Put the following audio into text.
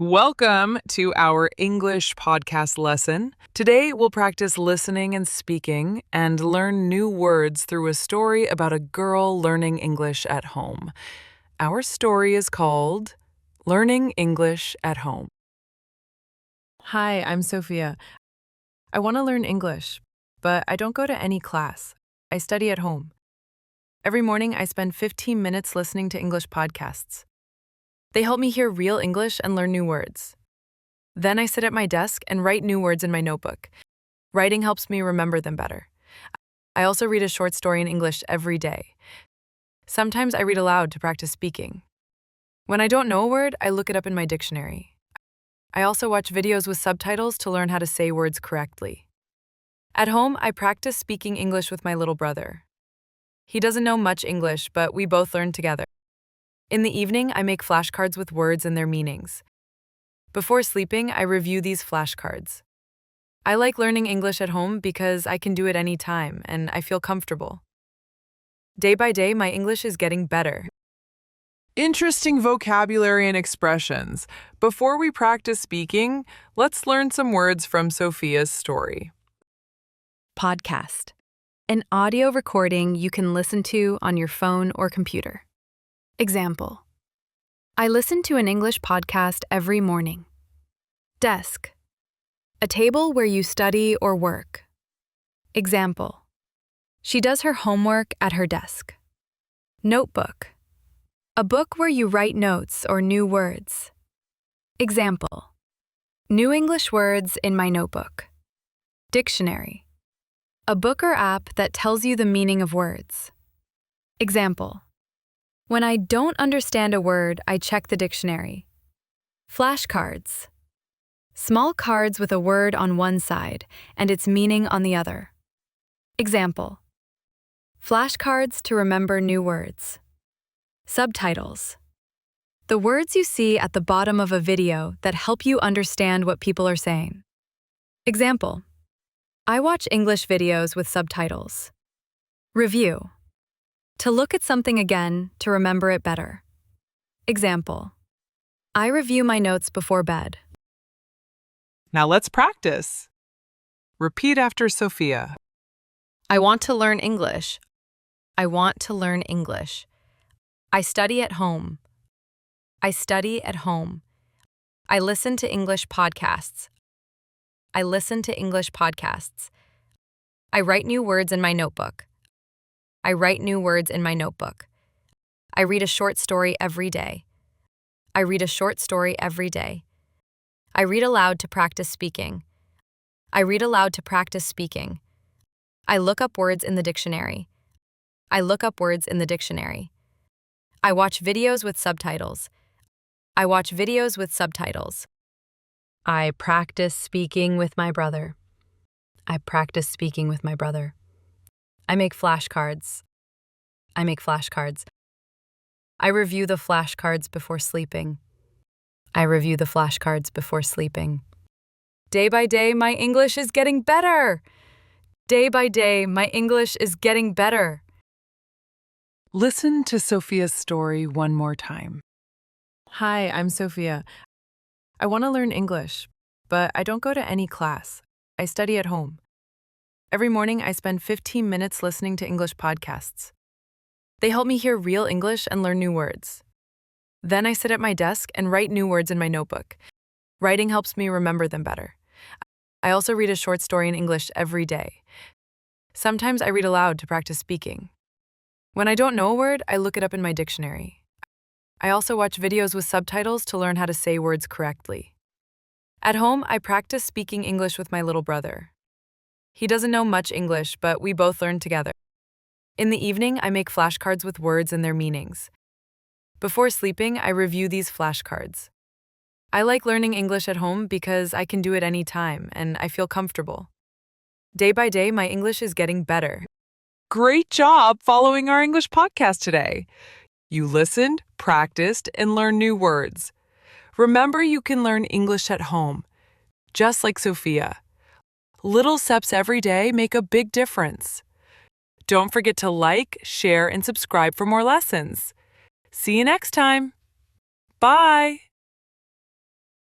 Welcome to our English podcast lesson. Today, we'll practice listening and speaking and learn new words through a story about a girl learning English at home. Our story is called Learning English at Home. Hi, I'm Sophia. I want to learn English, but I don't go to any class. I study at home. Every morning, I spend 15 minutes listening to English podcasts. They help me hear real English and learn new words. Then I sit at my desk and write new words in my notebook. Writing helps me remember them better. I also read a short story in English every day. Sometimes I read aloud to practice speaking. When I don't know a word, I look it up in my dictionary. I also watch videos with subtitles to learn how to say words correctly. At home, I practice speaking English with my little brother. He doesn't know much English, but we both learn together. In the evening, I make flashcards with words and their meanings. Before sleeping, I review these flashcards. I like learning English at home because I can do it any time and I feel comfortable. Day by day, my English is getting better. Interesting vocabulary and expressions. Before we practice speaking, let's learn some words from Sophia's story. Podcast. An audio recording you can listen to on your phone or computer. Example. I listen to an English podcast every morning. Desk. A table where you study or work. Example. She does her homework at her desk. Notebook. A book where you write notes or new words. Example. New English words in my notebook. Dictionary. A book or app that tells you the meaning of words. Example. When I don't understand a word, I check the dictionary. Flashcards. Small cards with a word on one side and its meaning on the other. Example. Flashcards to remember new words. Subtitles. The words you see at the bottom of a video that help you understand what people are saying. Example. I watch English videos with subtitles. Review. To look at something again to remember it better. Example. I review my notes before bed. Now let's practice. Repeat after Sophia. I want to learn English. I want to learn English. I study at home. I study at home. I listen to English podcasts. I listen to English podcasts. I write new words in my notebook. I write new words in my notebook. I read a short story every day. I read a short story every day. I read aloud to practice speaking. I read aloud to practice speaking. I look up words in the dictionary. I look up words in the dictionary. I watch videos with subtitles. I watch videos with subtitles. I practice speaking with my brother. I practice speaking with my brother. I make flashcards. I make flashcards. I review the flashcards before sleeping. I review the flashcards before sleeping. Day by day, my English is getting better. Day by day, my English is getting better. Listen to Sophia's story one more time. Hi, I'm Sophia. I want to learn English, but I don't go to any class. I study at home. Every morning, I spend 15 minutes listening to English podcasts. They help me hear real English and learn new words. Then I sit at my desk and write new words in my notebook. Writing helps me remember them better. I also read a short story in English every day. Sometimes I read aloud to practice speaking. When I don't know a word, I look it up in my dictionary. I also watch videos with subtitles to learn how to say words correctly. At home, I practice speaking English with my little brother. He doesn't know much English, but we both learn together. In the evening, I make flashcards with words and their meanings. Before sleeping, I review these flashcards. I like learning English at home because I can do it any time and I feel comfortable. Day by day, my English is getting better. Great job following our English podcast today. You listened, practiced, and learned new words. Remember, you can learn English at home, just like Sophia. Little steps every day make a big difference. Don't forget to like, share, and subscribe for more lessons. See you next time. Bye.